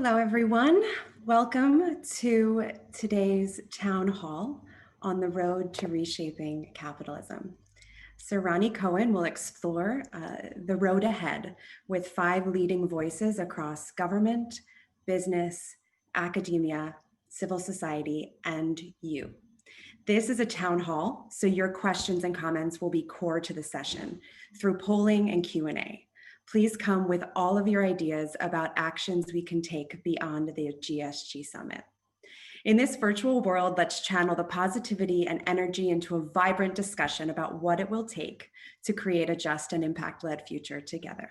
Hello, everyone. Welcome to today's town hall on the road to reshaping capitalism. Sir Ronald Cohen will explore the road ahead with 5 leading voices across government, business, academia, civil society, and you. This is a town hall, so your questions and comments will be core to the session through polling and Q&A. Please come with all of your ideas about actions we can take beyond the GSG Summit. In this virtual world, let's channel the positivity and energy into a vibrant discussion about what it will take to create a just and impact-led future together.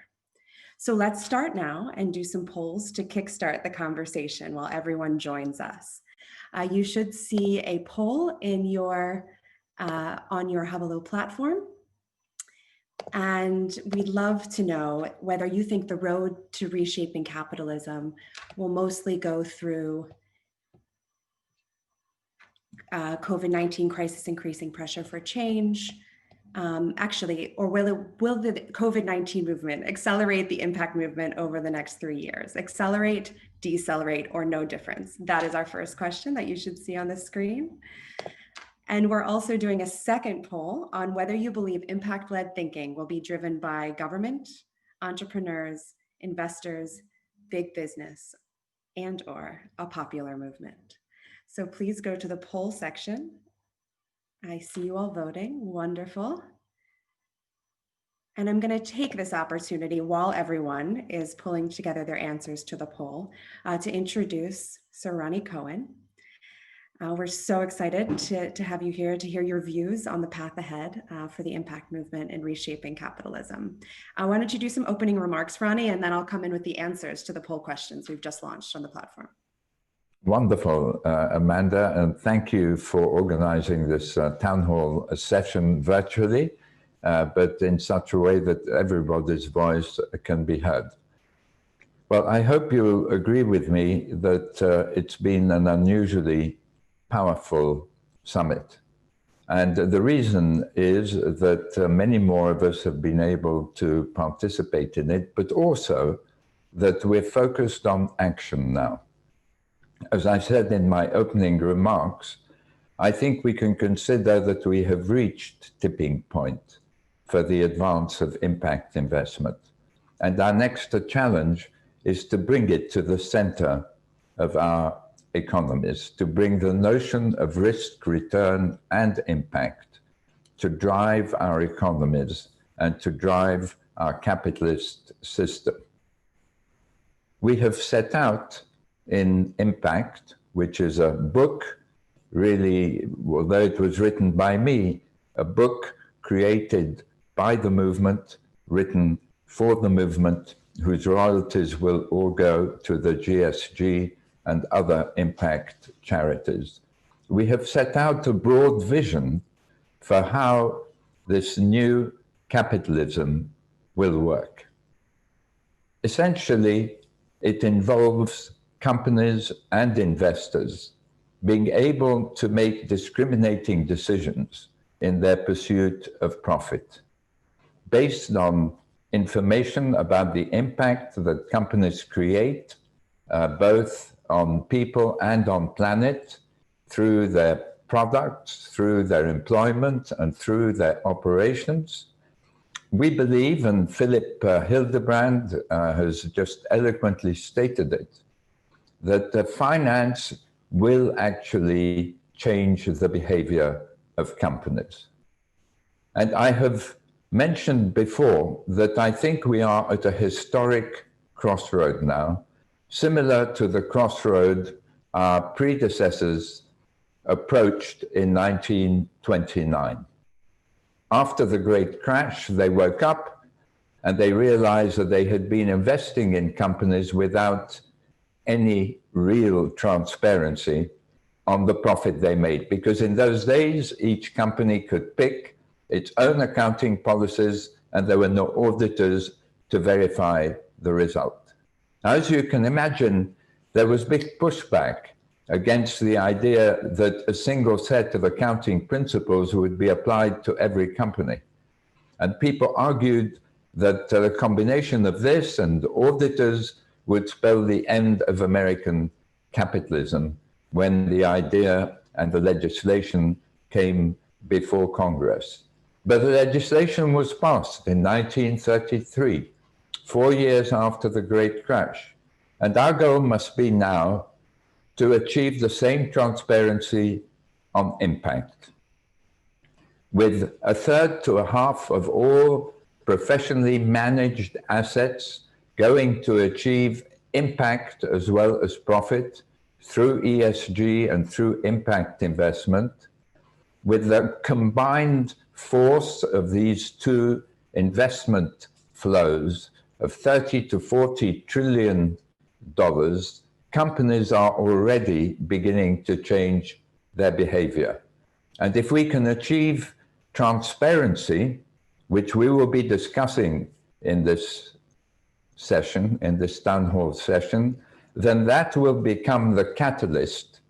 So let's start now and do some polls to kickstart the conversation while everyone joins us. You should see a poll in your on your Hubblelow platform. And we'd love to know whether you think the road to reshaping capitalism will mostly go through COVID-19 crisis increasing pressure for change, or will the COVID-19 movement accelerate the impact movement over the next 3 years? Accelerate, decelerate, or no difference? That is our first question that you should see on the screen. And we're also doing a second poll on whether you believe impact-led thinking will be driven by government, entrepreneurs, investors, big business, and/or a popular movement. So please go to the poll section. I see you all voting. Wonderful. And I'm going to take this opportunity while everyone is pulling together their answers to the poll to introduce Sir Ronald Cohen. We're so excited to have you here to hear your views on the path ahead for the impact movement in reshaping capitalism. Why don't you do some opening remarks, Ronnie, and then I'll come in with the answers to the poll questions we've just launched on the platform. Wonderful, Amanda, and thank you for organizing this town hall session virtually, but in such a way that everybody's voice can be heard. Well, I hope you'll agree with me that it's been an unusually powerful summit. And the reason is that many more of us have been able to participate in it, but also that we're focused on action now. As I said in my opening remarks, I think we can consider that we have reached tipping point for the advance of impact investment. And our next challenge is to bring it to the center of our economies, to bring the notion of risk, return, and impact to drive our economies and to drive our capitalist system. We have set out in Impact, which is a book, really, although it was written by me, a book created by the movement, written for the movement, whose royalties will all go to the GSG and other impact charities. We have set out a broad vision for how this new capitalism will work. Essentially, it involves companies and investors being able to make discriminating decisions in their pursuit of profit, based on information about the impact that companies create, both on people and on planet, through their products, through their employment, and through their operations. We believe, and Philip Hildebrand has just eloquently stated it, that the finance will actually change the behavior of companies. And I have mentioned before that I think we are at a historic crossroad now, similar to the crossroad our predecessors approached in 1929. After the great crash, they woke up and they realized that they had been investing in companies without any real transparency on the profit they made. Because in those days, each company could pick its own accounting policies and there were no auditors to verify the result. As you can imagine, there was big pushback against the idea that a single set of accounting principles would be applied to every company. And people argued that the combination of this and auditors would spell the end of American capitalism when the idea and the legislation came before Congress. But the legislation was passed in 1933, 4 years after the Great Crash. And our goal must be now to achieve the same transparency on impact, with a third to a half of all professionally managed assets going to achieve impact as well as profit through ESG and through impact investment, with the combined force of these two investment flows of 30 to 40 trillion dollars, companies are already beginning to change their behavior. And if we can achieve transparency, which we will be discussing in this session, in this town hall session, then that will become the catalyst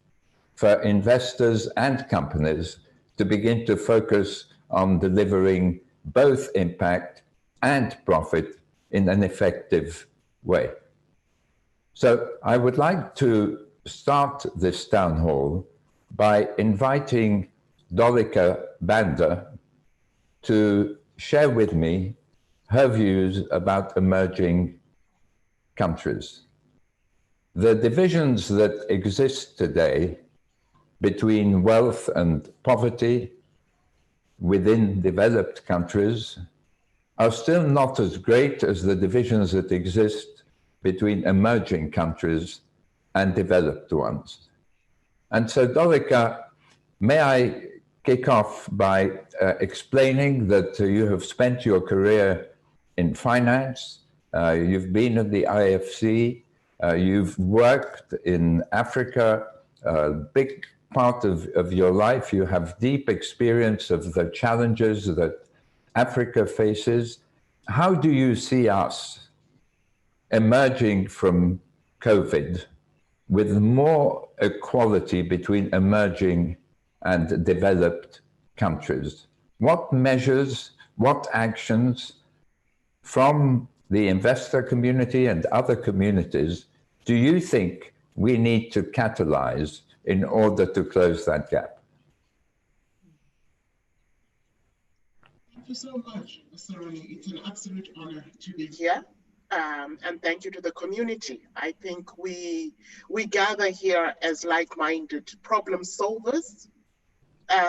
for investors and companies to begin to focus on delivering both impact and profit in an effective way. So I would like to start this town hall by inviting Dolika Banda to share with me her views about emerging countries. The divisions that exist today between wealth and poverty within developed countries are still not as great as the divisions that exist between emerging countries and developed ones. And so, Dolika, may I kick off by explaining that you have spent your career in finance, you've been at the IFC, you've worked in Africa, a big part of your life. You have deep experience of the challenges that Africa faces. How do you see us emerging from COVID with more equality between emerging and developed countries? What measures, what actions from the investor community and other communities do you think we need to catalyze in order to close that gap? Thank you so much, Sir Ronald. It's an absolute honor to be here. And thank you to the community. I think we gather here as like-minded problem solvers,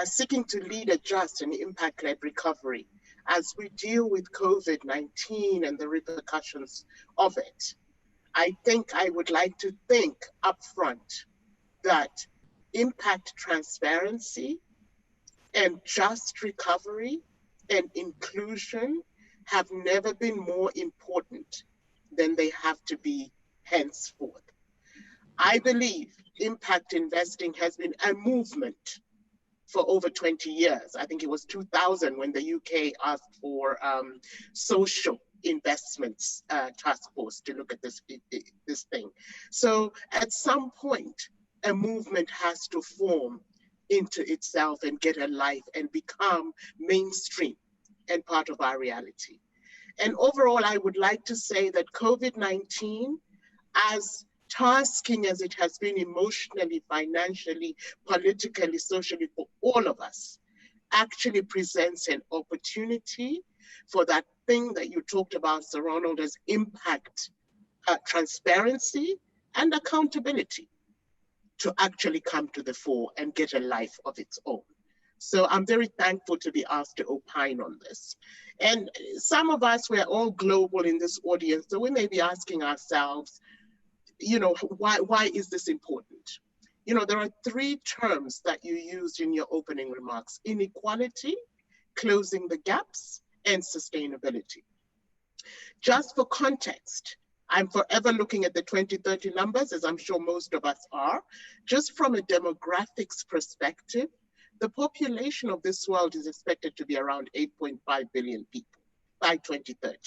seeking to lead a just and impact-led recovery as we deal with COVID-19 and the repercussions of it. I think I would like to think upfront that impact transparency and just recovery and inclusion have never been more important than they have to be henceforth. I believe impact investing has been a movement for over 20 years. I think it was 2000 when the UK asked for social investments task force to look at this thing. So at some point, a movement has to form into itself and get a life and become mainstream and part of our reality. And overall, I would like to say that COVID-19, as tasking as it has been emotionally, financially, politically, socially for all of us, actually presents an opportunity for that thing that you talked about, Sir Ronald, as impact, transparency, and accountability to actually come to the fore and get a life of its own. So I'm very thankful to be asked to opine on this. And some of us, we're all global in this audience, so we may be asking ourselves, you know, why is this important? You know, there are three terms that you used in your opening remarks: inequality, closing the gaps, and sustainability. Just for context, I'm forever looking at the 2030 numbers, as I'm sure most of us are. Just from a demographics perspective, the population of this world is expected to be around 8.5 billion people by 2030.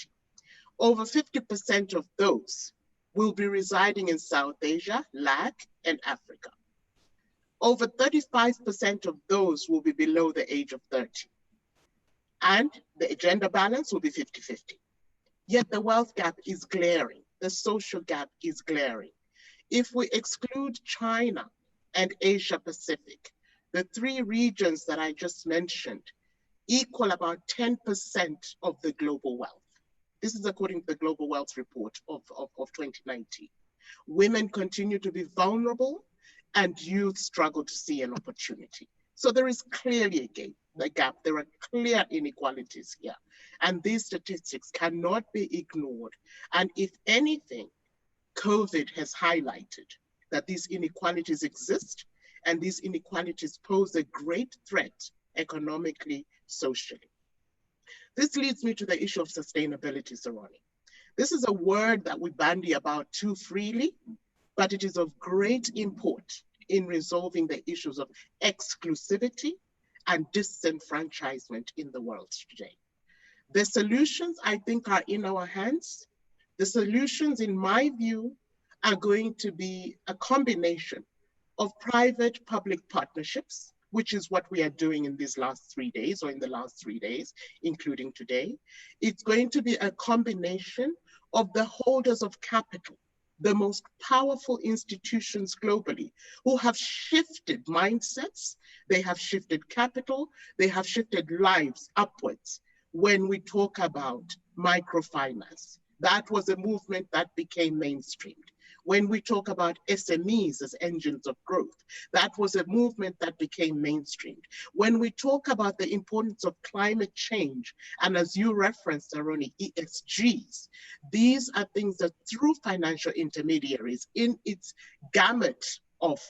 Over 50% of those will be residing in South Asia, LAC, and Africa. Over 35% of those will be below the age of 30. And the gender balance will be 50-50. Yet the wealth gap is glaring the social gap is glaring. If we exclude China and Asia Pacific, the three regions that I just mentioned equal about 10% of the global wealth. This is according to the Global Wealth Report of 2019. Women continue to be vulnerable and youth struggle to see an opportunity. So there is clearly a gap. There are clear inequalities here. And these statistics cannot be ignored. And if anything, COVID has highlighted that these inequalities exist and these inequalities pose a great threat economically, socially. This leads me to the issue of sustainability, Sir Ronnie. This is a word that we bandy about too freely, but it is of great import in resolving the issues of exclusivity and disenfranchisement in the world today. The solutions, I think, are in our hands. The solutions, in my view, are going to be a combination of private-public partnerships, which is what we are doing in these last 3 days, or in the last 3 days, including today. It's going to be a combination of the holders of capital, the most powerful institutions globally, who have shifted mindsets, they have shifted capital, they have shifted lives upwards. When we talk about microfinance, that was a movement that became mainstreamed. When we talk about SMEs as engines of growth, that was a movement that became mainstreamed. When we talk about the importance of climate change, and as you referenced, Aroni, ESGs, these are things that through financial intermediaries in its gamut of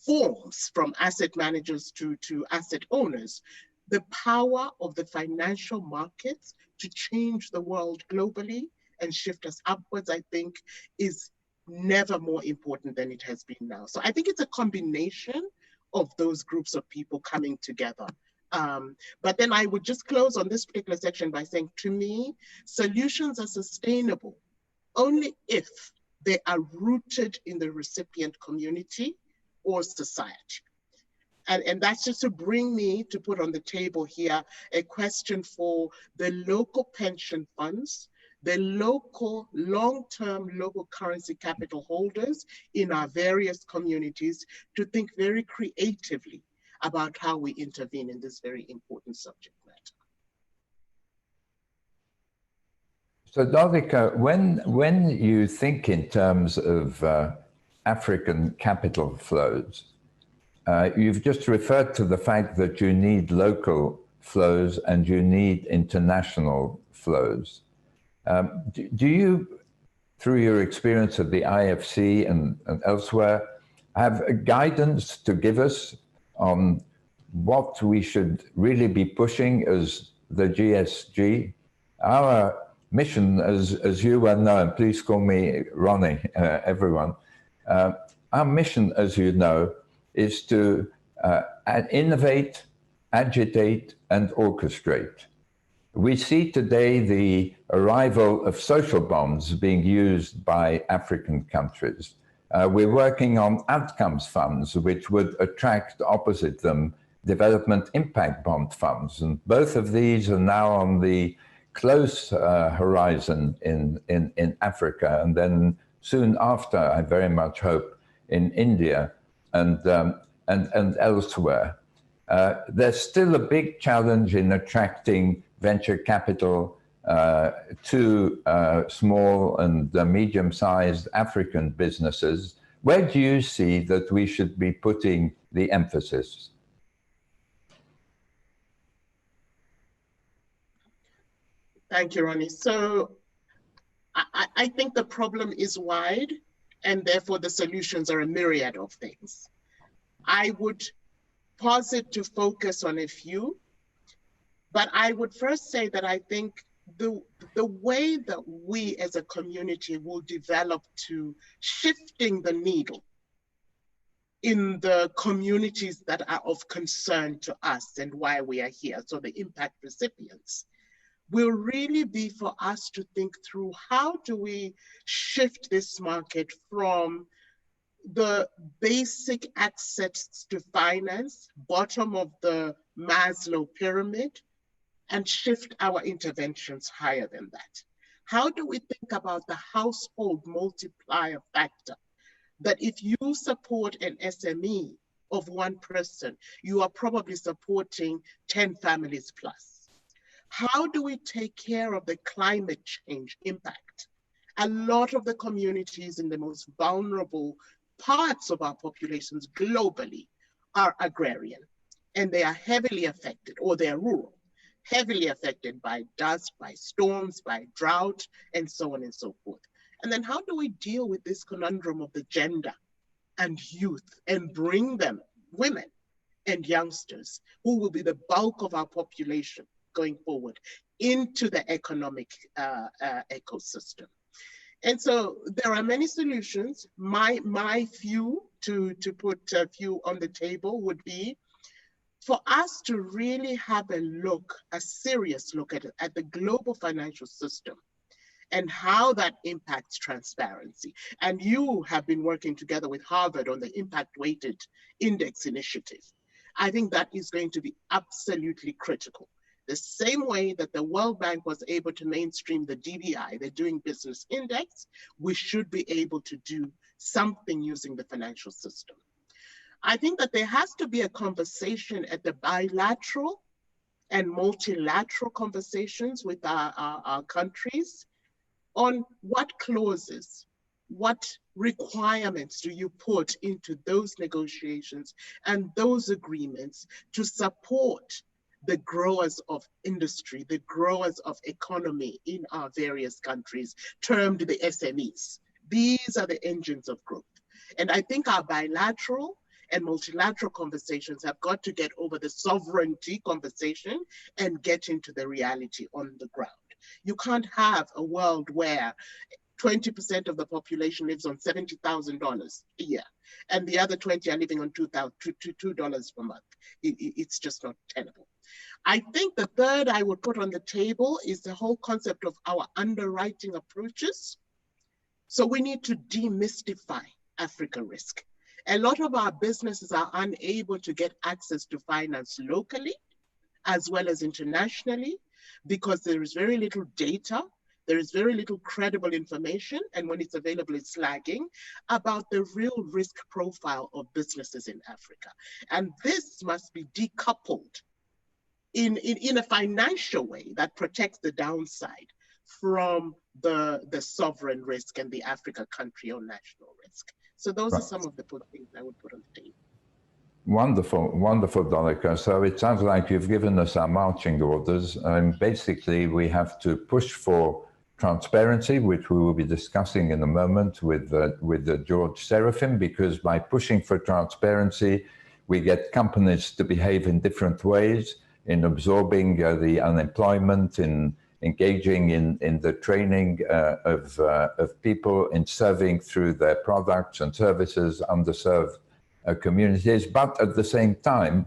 forms, from asset managers to asset owners, the power of the financial markets to change the world globally and shift us upwards, I think, is never more important than it has been now. So I think it's a combination of those groups of people coming together. But then I would just close on this particular section by saying, to me, solutions are sustainable only if they are rooted in the recipient community or society. And that's just to bring me to put on the table here a question for the local pension funds, the local long-term local currency capital holders in our various communities to think very creatively about how we intervene in this very important subject matter. So Dolika, when you think in terms of African capital flows, you've just referred to the fact that you need local flows and you need international flows. Do you, through your experience at the IFC and elsewhere, have guidance to give us on what we should really be pushing as the GSG? Our mission, as you well know, and please call me Ronnie, everyone, our mission, as you know, is to innovate, agitate, and orchestrate. We see today the arrival of social bonds being used by African countries. We're working on outcomes funds, which would attract opposite them development impact bond funds. And both of these are now on the close horizon in Africa. And then soon after, I very much hope, in India and elsewhere. There's still a big challenge in attracting venture capital to small and medium-sized African businesses. Where do you see that we should be putting the emphasis? Thank you, Ronnie. So I think the problem is wide, and therefore the solutions are a myriad of things. I would posit to focus on a few, but I would first say that I think the way that we as a community will develop to shifting the needle in the communities that are of concern to us and why we are here, so the impact recipients, will really be for us to think through how do we shift this market from the basic access to finance, bottom of the Maslow pyramid, and shift our interventions higher than that. How do we think about the household multiplier factor? That if you support an SME of one person, you are probably supporting 10 families plus. How do we take care of the climate change impact? A lot of the communities in the most vulnerable parts of our populations globally are agrarian, and they are heavily affected, or they are rural, heavily affected by dust, by storms, by drought, and so on and so forth. And then how do we deal with this conundrum of the gender and youth and bring them, women and youngsters, who will be the bulk of our population going forward, into the economic ecosystem? And so there are many solutions. My few, to put a few on the table, would be for us to really have a serious look at the global financial system and how that impacts transparency. And you have been working together with Harvard on the impact-weighted index initiative. I think that is going to be absolutely critical. The same way that the World Bank was able to mainstream the DBI, the Doing Business Index, we should be able to do something using the financial system. I think that there has to be a conversation at the bilateral and multilateral conversations with our countries on what clauses, what requirements do you put into those negotiations and those agreements to support the growers of industry, the growers of economy in our various countries, termed the SMEs. These are the engines of growth. And I think our bilateral and multilateral conversations have got to get over the sovereignty conversation and get into the reality on the ground. You can't have a world where 20% of the population lives on $70,000 a year, and the other 20 are living on $2 per month. It's just not tenable. I think the third I would put on the table is the whole concept of our underwriting approaches. So we need to demystify Africa risk. A lot of our businesses are unable to get access to finance locally as well as internationally because there is very little data, there is very little credible information, and when it's available, it's lagging, about the real risk profile of businesses in Africa. And this must be decoupled in a financial way that protects the downside from the sovereign risk and the Africa country or national risk. So those are some of the things I would put on the table. Wonderful, wonderful, Dolika. So it sounds like you've given us our marching orders, and basically we have to push for transparency, which we will be discussing in a moment with George Serafeim, because by pushing for transparency, we get companies to behave in different ways, in absorbing the unemployment, in engaging in the training of people, in serving through their products and services underserved communities. But at the same time,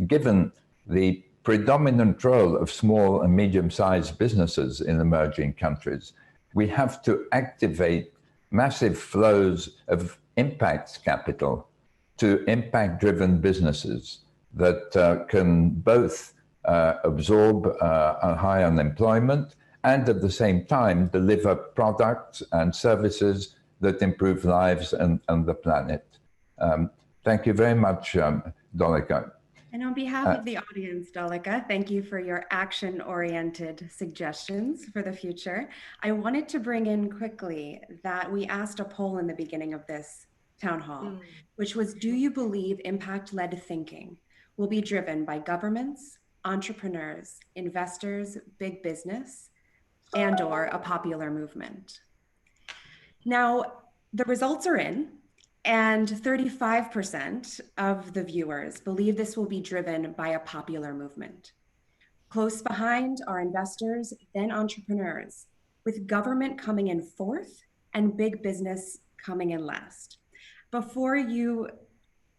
given the predominant role of small and medium-sized businesses in emerging countries, we have to activate massive flows of impact capital to impact-driven businesses that can both absorb a high unemployment and at the same time deliver products and services that improve lives and the planet. Thank you very much, Dolika. And on behalf of the audience, Dolika, thank you for your action-oriented suggestions for the future. I wanted to bring in quickly that we asked a poll in the beginning of this town hall, which was, do you believe impact-led thinking will be driven by governments, entrepreneurs, investors, big business, and/or a popular movement? Now, the results are in, and 35% of the viewers believe this will be driven by a popular movement. Close behind are investors, then entrepreneurs, with government coming in fourth and big business coming in last. Before you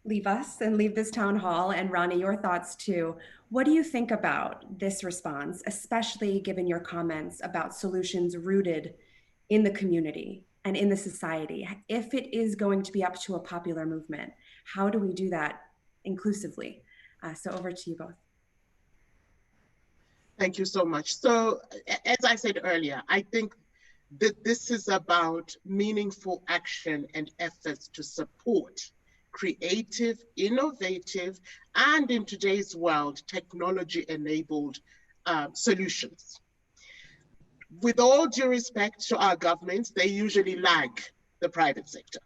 leave us and leave this town hall, and Ronnie, your thoughts too, what do you think about this response, especially given your comments about solutions rooted in the community and in the society? If it is going to be up to a popular movement, how do we do that inclusively? So over to you both. Thank you so much. So as I said earlier, I think that this is about meaningful action and efforts to support creative, innovative, and in today's world, technology-enabled solutions. With all due respect to our governments, they usually lag the private sector.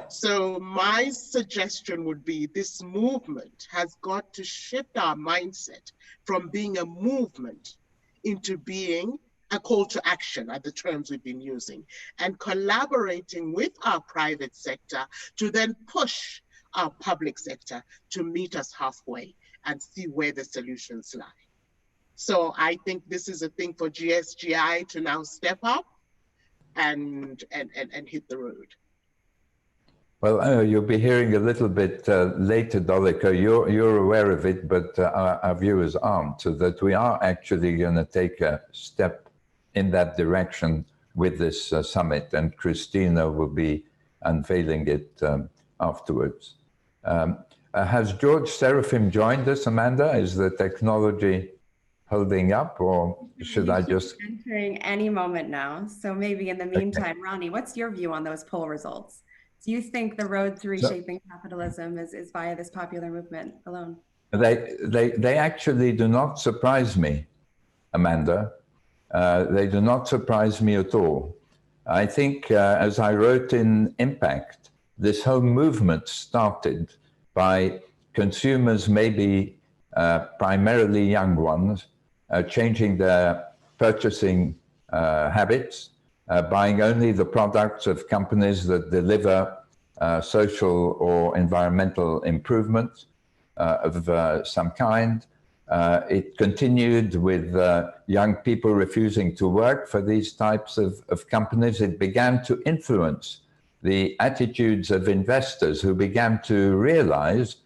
So my suggestion would be this movement has got to shift our mindset from being a movement into being a call to action, are the terms we've been using, and collaborating with our private sector to then push our public sector to meet us halfway and see where the solutions lie. So I think this is a thing for GSGI to now step up and hit the road. Well, you'll be hearing a little bit later, Dolika. You're aware of it, but our viewers aren't, so that we are actually going to take a step in that direction with this summit, and Christina will be unveiling it afterwards. Has George Serafeim joined us, Amanda? Is the technology holding up, or should I just... Entering any moment now. So maybe in the meantime, Ronnie, what's your view on those poll results? Do you think the road to reshaping capitalism is via this popular movement alone? They actually do not surprise me, Amanda. They do not surprise me at all. I think, as I wrote in Impact, this whole movement started by consumers, maybe primarily young ones, changing their purchasing habits, buying only the products of companies that deliver social or environmental improvements of some kind. It continued with young people refusing to work for these types of companies. It began to influence the attitudes of investors who began to realize,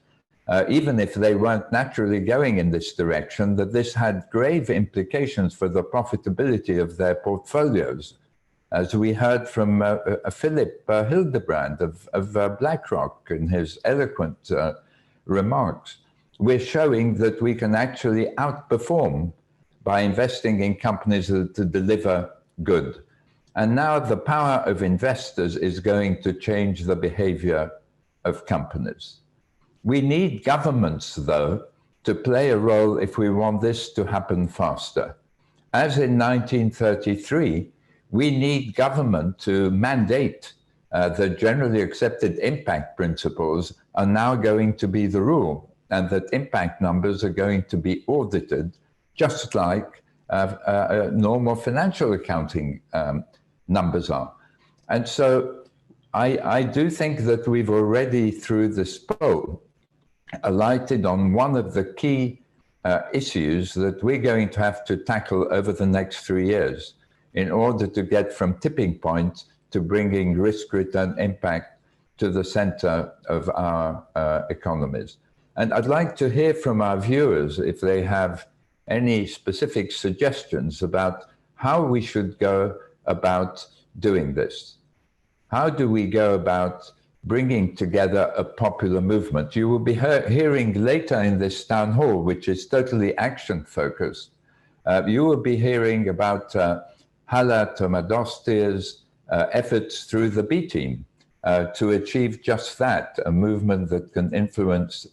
even if they weren't naturally going in this direction, that this had grave implications for the profitability of their portfolios. As we heard from Philip Hildebrand of BlackRock in his eloquent remarks, we're showing that we can actually outperform by investing in companies that deliver good. And now the power of investors is going to change the behavior of companies. We need governments, though, to play a role if we want this to happen faster. As in 1933, we need government to mandate that generally accepted impact principles are now going to be the rule, and that impact numbers are going to be audited, just like normal financial accounting numbers are. And so I do think that we've already, through this poll, alighted on one of the key issues that we're going to have to tackle over the next 3 years in order to get from tipping point to bringing risk-return impact to the center of our economies. And I'd like to hear from our viewers if they have any specific suggestions about how we should go about doing this. How do we go about bringing together a popular movement? You will be hearing later in this town hall, which is totally action-focused, you will be hearing about Hala Tomadostia's efforts through the B team to achieve just that, a movement that can influence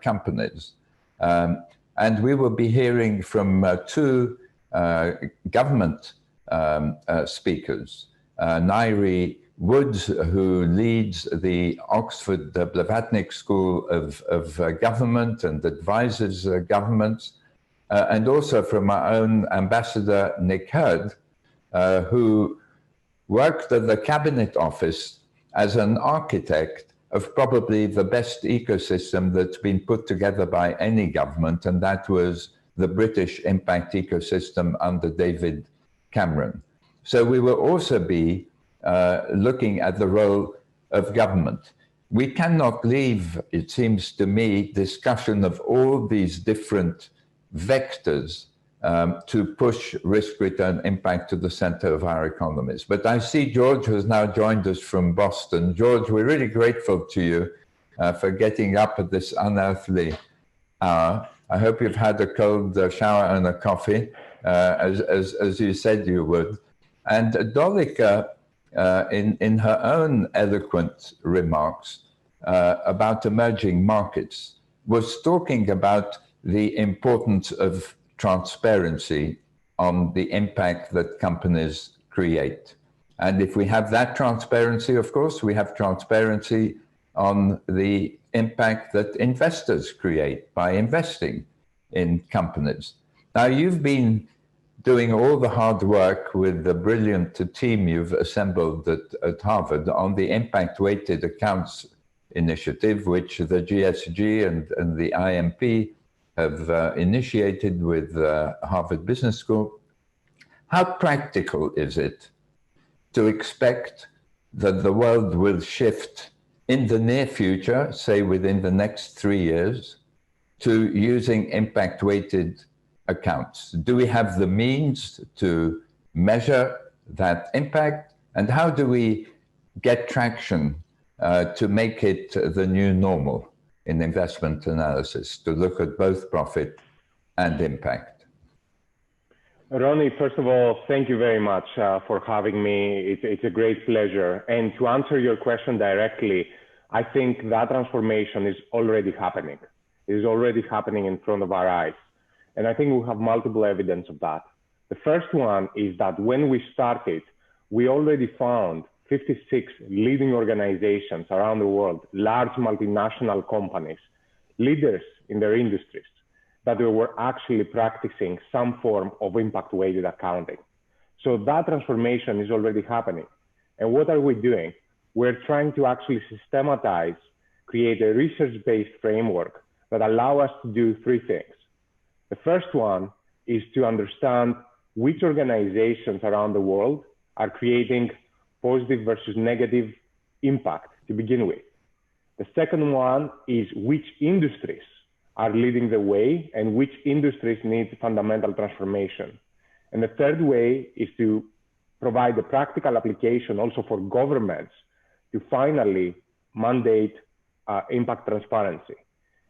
companies. And we will be hearing from two government speakers, Nairi Woods, who leads the Oxford Blavatnik School of Government and advises governments, and also from our own Ambassador Nick Hurd, who worked at the Cabinet Office as an architect of probably the best ecosystem that's been put together by any government, and that was the British impact ecosystem under David Cameron. So we will also be looking at the role of government. We cannot leave, it seems to me, discussion of all these different vectors to push risk-return impact to the center of our economies. But I see George has now joined us from Boston. George, we're really grateful to you for getting up at this unearthly hour. I hope you've had a cold shower and a coffee, as you said you would. And Dolika, in her own eloquent remarks about emerging markets, was talking about the importance of transparency on the impact that companies create. And if we have that transparency, of course, we have transparency on the impact that investors create by investing in companies. Now, you've been doing all the hard work with the brilliant team you've assembled at Harvard on the impact-weighted accounts initiative, which the GSG and the IMP have initiated with Harvard Business School. How practical is it to expect that the world will shift in the near future, say within the next 3 years, to using impact-weighted accounts? Do we have the means to measure that impact? And how do we get traction to make it the new normal in investment analysis, to look at both profit and impact? Ronnie, first of all, thank you very much for having me. It's a great pleasure. And to answer your question directly, I think that transformation is already happening. It is already happening in front of our eyes. And I think we have multiple evidence of that. The first one is that when we started, we already found 56 leading organizations around the world, large multinational companies, leaders in their industries, that they were actually practicing some form of impact-weighted accounting. So that transformation is already happening. And what are we doing? We're trying to actually systematize, create a research-based framework that allow us to do three things. The first one is to understand which organizations around the world are creating positive versus negative impact to begin with. The second one is which industries are leading the way and which industries need fundamental transformation. And the third way is to provide a practical application also for governments to finally mandate impact transparency.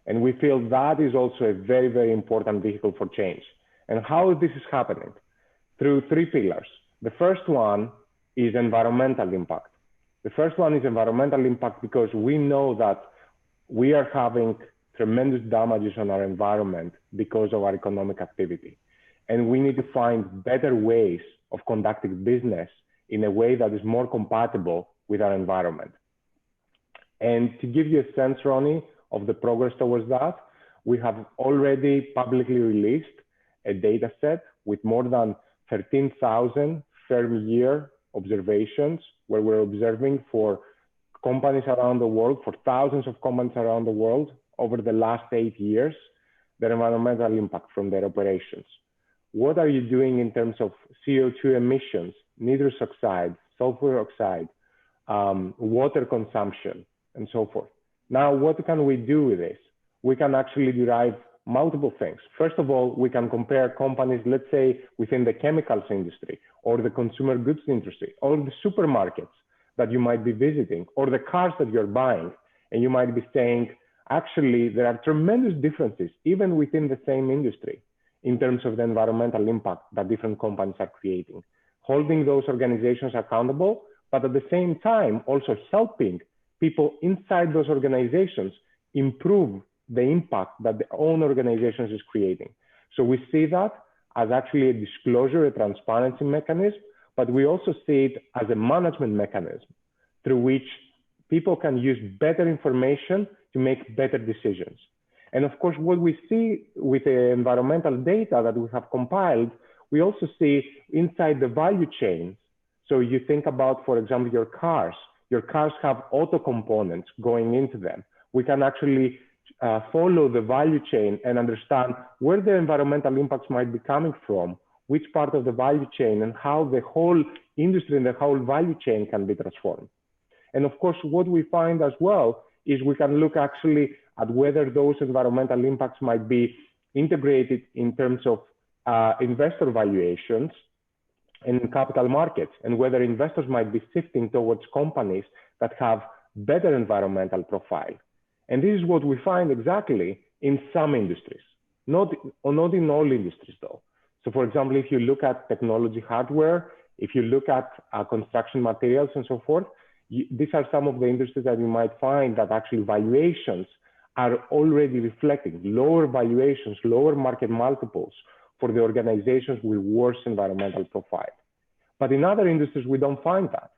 And we feel that is also a very, very important vehicle for change. And how this is happening? Through three pillars. The first one is environmental impact. The first one is environmental impact because we know that we are having tremendous damages on our environment because of our economic activity. And we need to find better ways of conducting business in a way that is more compatible with our environment. And to give you a sense, Ronnie, of the progress towards that, we have already publicly released a data set with more than 13,000 firm year observations where we're observing for companies around the world, for thousands of companies around the world over the last 8 years, their environmental impact from their operations. What are you doing in terms of CO2 emissions, nitrous oxide, sulfur oxide, water consumption, and so forth? Now, what can we do with this? We can actually derive multiple things. First of all, we can compare companies, let's say, within the chemicals industry, or the consumer goods industry, or the supermarkets that you might be visiting, or the cars that you're buying. And you might be saying, actually, there are tremendous differences, even within the same industry, in terms of the environmental impact that different companies are creating. Holding those organizations accountable, but at the same time, also helping people inside those organizations improve the impact that their own organizations is creating. So we see that as actually a disclosure, a transparency mechanism, but we also see it as a management mechanism through which people can use better information to make better decisions. And of course, what we see with the environmental data that we have compiled, we also see inside the value chains. So you think about, for example, your cars. Your cars have auto components going into them. We can actually follow the value chain and understand where the environmental impacts might be coming from, which part of the value chain, and how the whole industry and the whole value chain can be transformed. And of course, what we find as well is we can look actually at whether those environmental impacts might be integrated in terms of investor valuations in capital markets, and whether investors might be shifting towards companies that have better environmental profile. And this is what we find exactly in some industries, not in all industries though. So for example, if you look at technology hardware If you look at construction materials and so forth, these are some of the industries that you might find that actually valuations are already reflecting lower valuations, lower market multiples for the organizations with worse environmental profile. But in other industries, we don't find that.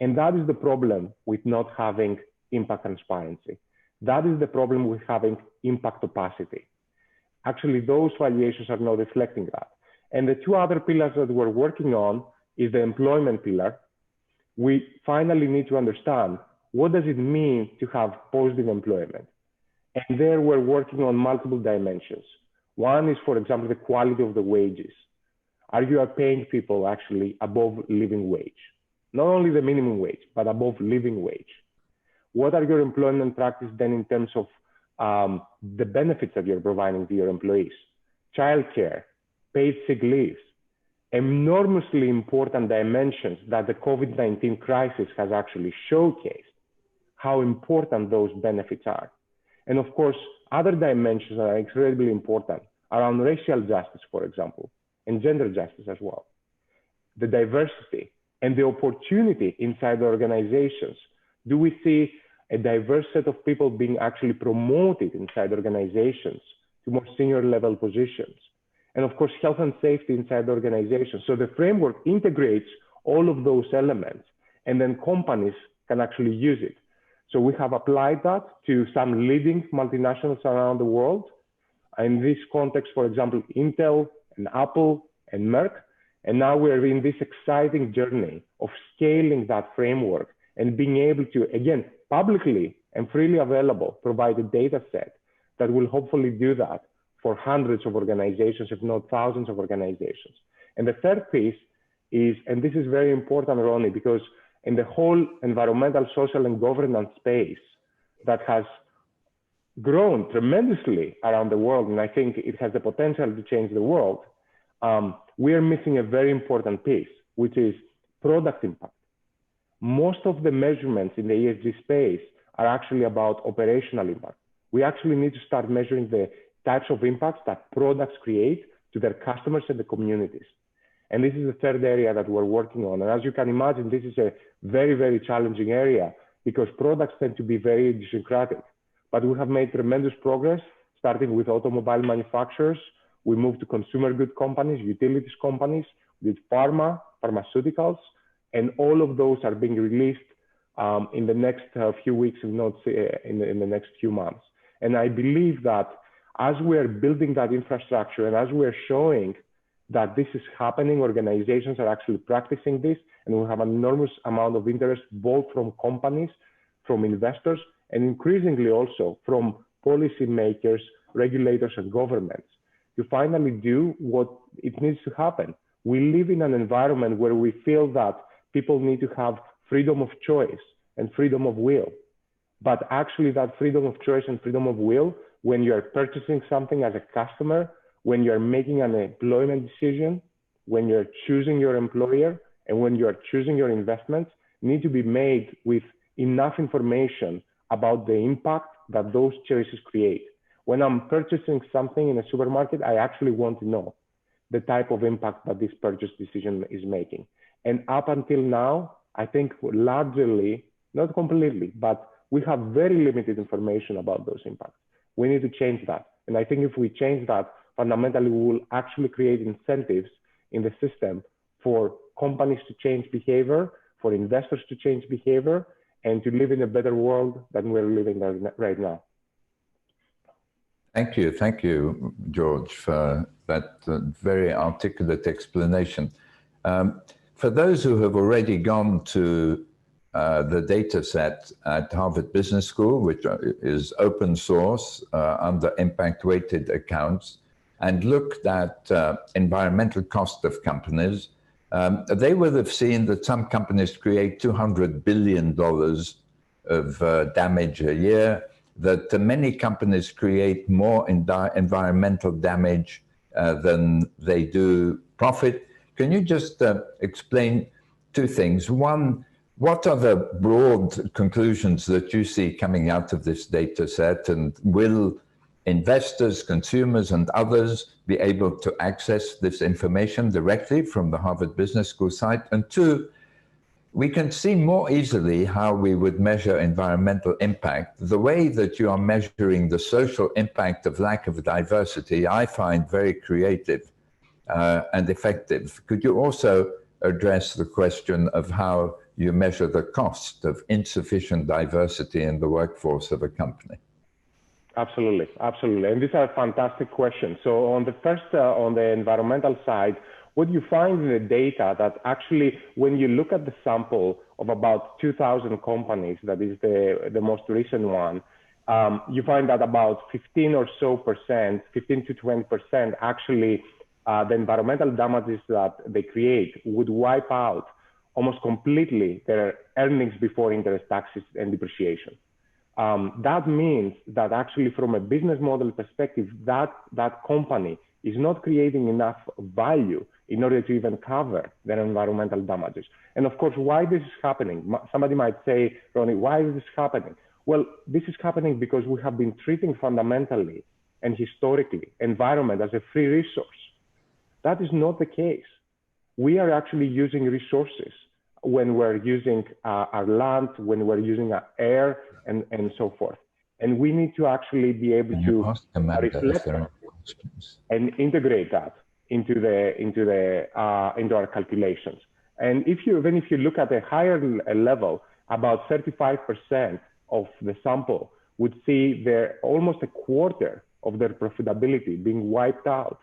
And that is the problem with not having impact transparency. That is the problem with having impact opacity. Actually, those valuations are not reflecting that. And the two other pillars that we're working on is the employment pillar. We finally need to understand, what does it mean to have positive employment? And there we're working on multiple dimensions. One is, for example, the quality of the wages. Are you paying people actually above living wage? Not only the minimum wage, but above living wage. What are your employment practices then in terms of the benefits that you're providing to your employees? Childcare, paid sick leaves, enormously important dimensions that the COVID-19 crisis has actually showcased how important those benefits are. And of course, other dimensions are incredibly important around racial justice, for example, and gender justice as well. The diversity and the opportunity inside the organizations. Do we see a diverse set of people being actually promoted inside organizations to more senior level positions? And of course, health and safety inside the organization. So the framework integrates all of those elements, and then companies can actually use it. So we have applied that to some leading multinationals around the world. In this context, for example, Intel and Apple and Merck. And now we're in this exciting journey of scaling that framework and being able to, again, publicly and freely available, provide a data set that will hopefully do that for hundreds of organizations, if not thousands of organizations. And the third piece is, and this is very important, Ronnie, because in the whole environmental, social, and governance space that has grown tremendously around the world, and I think it has the potential to change the world, we are missing a very important piece, which is product impact. Most of the measurements in the ESG space are actually about operational impact. We actually need to start measuring the types of impacts that products create to their customers and the communities. And this is the third area that we're working on. And as you can imagine, this is a very, very challenging area because products tend to be very idiosyncratic. But we have made tremendous progress, starting with automobile manufacturers. We moved to consumer good companies, utilities companies, with pharma, pharmaceuticals, and all of those are being released in the next few weeks, if not in the next few months. And I believe that as we are building that infrastructure and as we are showing that this is happening, organizations are actually practicing this, and we have an enormous amount of interest, both from companies, from investors, and increasingly also from policymakers, regulators, and governments to finally do what it needs to happen. We live in an environment where we feel that people need to have freedom of choice and freedom of will. But actually that freedom of choice and freedom of will, when you're purchasing something as a customer, when you're making an employment decision, when you're choosing your employer, and when you're choosing your investments, need to be made with enough information about the impact that those choices create. When I'm purchasing something in a supermarket, I actually want to know the type of impact that this purchase decision is making. And up until now, I think largely, not completely, but we have very limited information about those impacts. We need to change that. And I think if we change that, fundamentally, we will actually create incentives in the system for companies to change behavior, for investors to change behavior, and to live in a better world than we're living right now. Thank you, George, for that very articulate explanation. For those who have already gone to the data set at Harvard Business School, which is open source under impact-weighted accounts, and looked at environmental cost of companies, they would have seen that some companies create $200 billion of damage a year, that many companies create more environmental damage than they do profit. Can you just explain two things? One, what are the broad conclusions that you see coming out of this data set, and will investors, consumers, and others be able to access this information directly from the Harvard Business School site? And two, we can see more easily how we would measure environmental impact. The way that you are measuring the social impact of lack of diversity, I find very creative and effective. Could you also address the question of how you measure the cost of insufficient diversity in the workforce of a company? Absolutely, absolutely. And these are fantastic questions. So on the first, on the environmental side, what you find in the data that actually, when you look at the sample of about 2,000 companies, that is the most recent one, you find that about 15 or so percent, 15 to 20%, actually, the environmental damages that they create would wipe out almost completely their earnings before interest, taxes, and depreciation. That means that actually, from a business model perspective, that company is not creating enough value in order to even cover their environmental damages. And of course, why this is happening? Somebody might say, Ronnie, why is this happening? Well, this is happening because we have been treating fundamentally and historically environment as a free resource. That is not the case. We are actually using resources when we're using our land, when we're using our air, and so forth. And we need to actually be able to reflect and integrate that into our calculations. And even if you look at a higher level, about 35% of the sample would see almost a quarter of their profitability being wiped out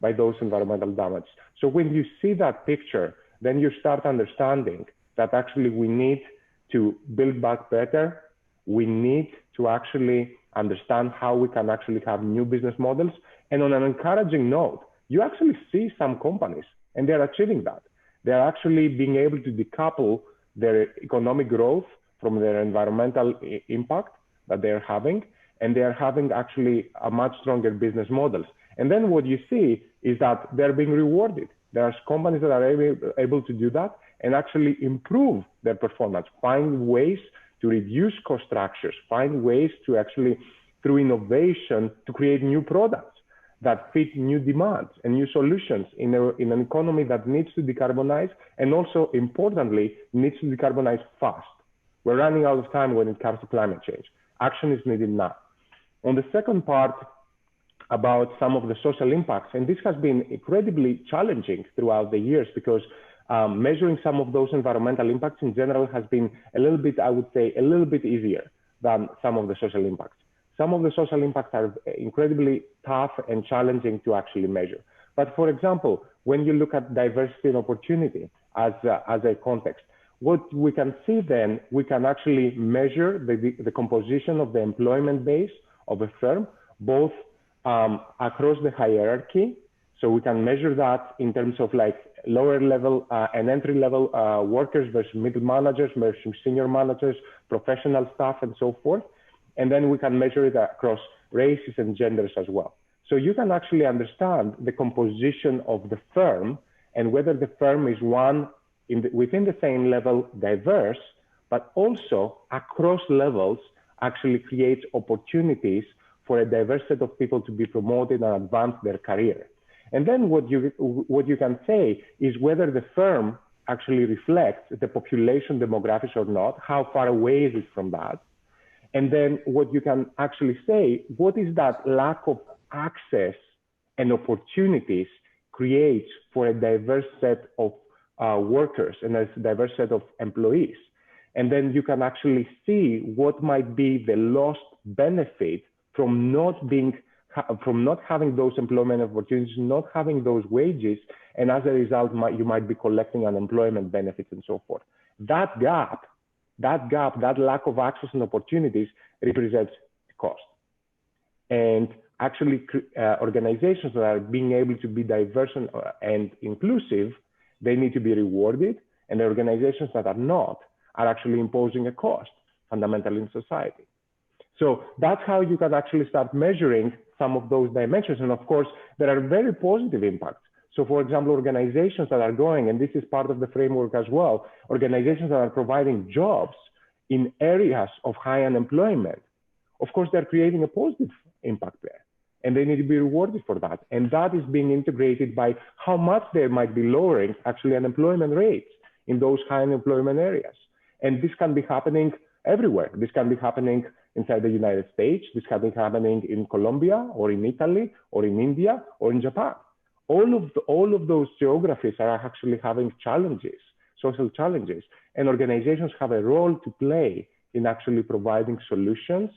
by those environmental damage. So when you see that picture, then you start understanding that actually we need to build back better. We need to actually understand how we can actually have new business models. And on an encouraging note, you actually see some companies, and they're achieving that. They're actually being able to decouple their economic growth from their environmental impact that they're having, and they're having actually a much stronger business models. And then what you see is that they're being rewarded. There are companies that are able to do that and actually improve their performance, find ways to reduce cost structures, find ways to actually, through innovation, to create new products that fit new demands and new solutions in an economy that needs to decarbonize, and also, importantly, needs to decarbonize fast. We're running out of time when it comes to climate change. Action is needed now. On the second part, about some of the social impacts, and this has been incredibly challenging throughout the years, because measuring some of those environmental impacts in general has been a little bit, I would say, a little bit easier than some of the social impacts. Some of the social impacts are incredibly tough and challenging to actually measure. But for example, when you look at diversity and opportunity as a context, what we can see then, we can actually measure the composition of the employment base of a firm, both across the hierarchy. So we can measure that in terms of like lower level and entry level workers versus middle managers versus senior managers, professional staff, and so forth. And then we can measure it across races and genders as well. So you can actually understand the composition of the firm and whether the firm is one within the same level diverse, but also across levels actually creates opportunities for a diverse set of people to be promoted and advance their career. And then what you can say is whether the firm actually reflects the population demographics or not, how far away is it from that? And then what you can actually say, what is that lack of access and opportunities creates for a diverse set of workers and a diverse set of employees. And then you can actually see what might be the lost benefit from not having those employment opportunities, not having those wages, and as a result, you might be collecting unemployment benefits and so forth. That gap, that lack of access and opportunities represents cost. And actually, organizations that are being able to be diverse and inclusive, they need to be rewarded, and the organizations that are not are actually imposing a cost fundamentally in society. So that's how you can actually start measuring some of those dimensions. And of course, there are very positive impacts. So for example, organizations that are growing, and this is part of the framework as well, organizations that are providing jobs in areas of high unemployment, of course, they're creating a positive impact there. And they need to be rewarded for that. And that is being integrated by how much they might be lowering actually unemployment rates in those high unemployment areas. And this can be happening everywhere. This can be happening inside the United States. This can be happening in Colombia or in Italy or in India or in Japan. All of those geographies are actually having challenges, social challenges, and organizations have a role to play in actually providing solutions.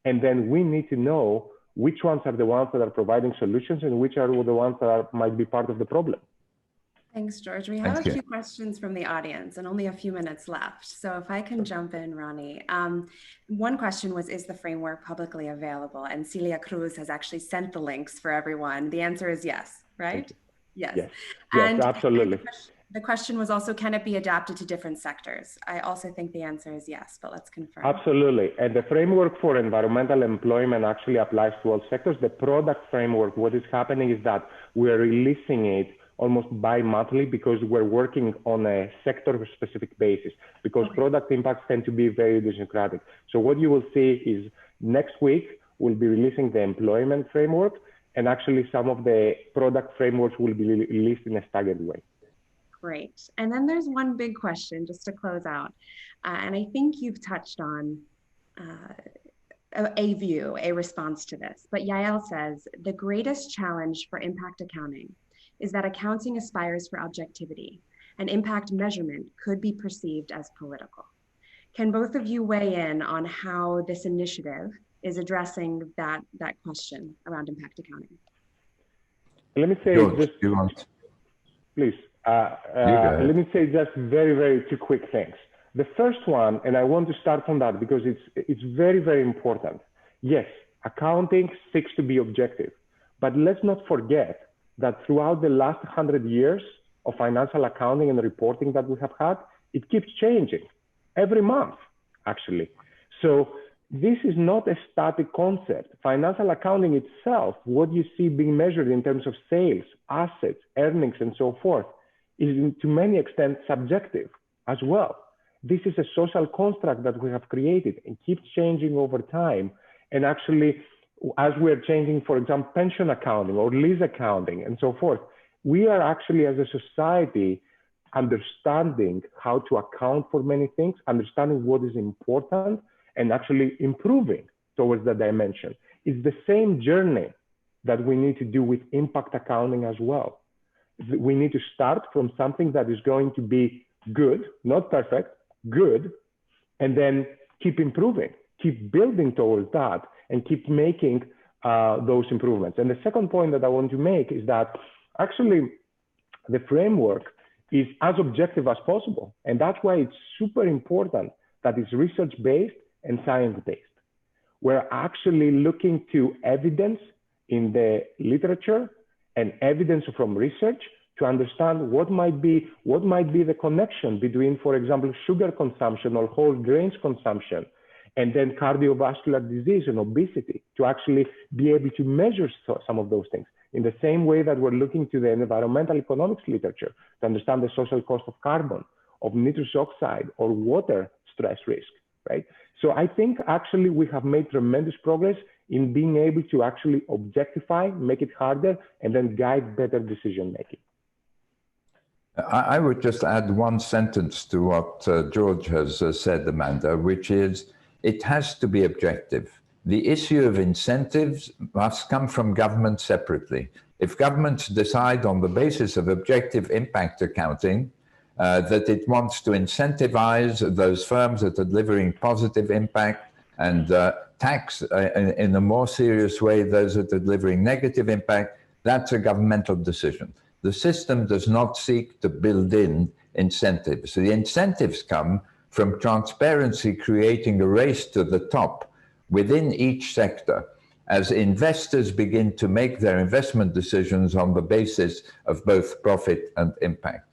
And then we need to know which ones are the ones that are providing solutions and which are the ones that might be part of the problem. Thanks, George. We have a few questions from the audience and only a few minutes left. So if I can jump in, Ronnie. One question was, is the framework publicly available? And Celia Cruz has actually sent the links for everyone. The answer is yes, right? Yes. Yes, And absolutely. The question was also, can it be adapted to different sectors? I also think the answer is yes, but let's confirm. Absolutely. And the framework for environmental employment actually applies to all sectors. The product framework, what is happening is that we're releasing it almost bi-monthly because we're working on a sector-specific basis, because product impacts tend to be very idiosyncratic. So what you will see is next week, we'll be releasing the employment framework, and actually some of the product frameworks will be released in a staggered way. Great. And then there's one big question just to close out. And I think you've touched on a response to this. But Yael says, the greatest challenge for impact accounting is that accounting aspires for objectivity, and impact measurement could be perceived as political. Can both of you weigh in on how this initiative is addressing that question around impact accounting? Let me say George, please. Let me say just very two quick things. The first one, and I want to start from that because it's very important. Yes, accounting seeks to be objective, but let's not forget that throughout the last 100 years of financial accounting and reporting that we have had, it keeps changing every month, actually. So this is not a static concept. Financial accounting itself, what you see being measured in terms of sales, assets, earnings, and so forth, is to many extents subjective as well. This is a social construct that we have created and keeps changing over time. And actually, as we're changing, for example, pension accounting or lease accounting and so forth, we are actually as a society understanding how to account for many things, understanding what is important, and actually improving towards that dimension. It's the same journey that we need to do with impact accounting as well. We need to start from something that is going to be good, not perfect, good, and then keep improving, keep building towards that, and keep making those improvements. And the second point that I want to make is that actually the framework is as objective as possible. And that's why it's super important that it's research-based and science-based. We're actually looking to evidence in the literature and evidence from research to understand what might be the connection between, for example, sugar consumption or whole grains consumption, and then cardiovascular disease and obesity, to actually be able to measure some of those things. In the same way that we're looking to the environmental economics literature to understand the social cost of carbon, of nitrous oxide, or water stress risk, right? So I think actually we have made tremendous progress in being able to actually objectify, make it harder, and then guide better decision making. I would just add one sentence to what George has said, Amanda, which is it has to be objective. The issue of incentives must come from government separately. If governments decide on the basis of objective impact accounting that it wants to incentivize those firms that are delivering positive impact and tax in a more serious way those that are delivering negative impact, that's a governmental decision. The system does not seek to build in incentives. So the incentives come from transparency, creating a race to the top within each sector as investors begin to make their investment decisions on the basis of both profit and impact.